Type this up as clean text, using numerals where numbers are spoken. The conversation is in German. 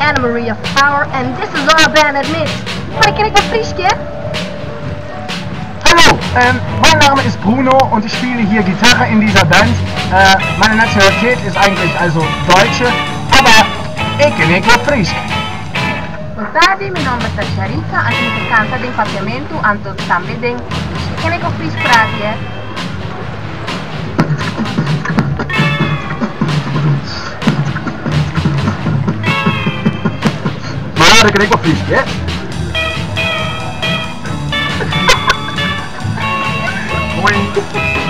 Anna Maria Flower and this is our band at Mix. Maar ken ik wat Frieske? Hallo, mein Name ist Bruno und ich spiele hier Gitarre in dieser Band. Meine Nationalität ist eigentlich also Deutsche, aber ich kenne wat Friesk. Boa tarde, meu nome é Sharika, a gente canta de papiamento, anto também de... Ken ik wat Fries praten, hè? Ja, dat ken ik wat Friesk, hè? Moin.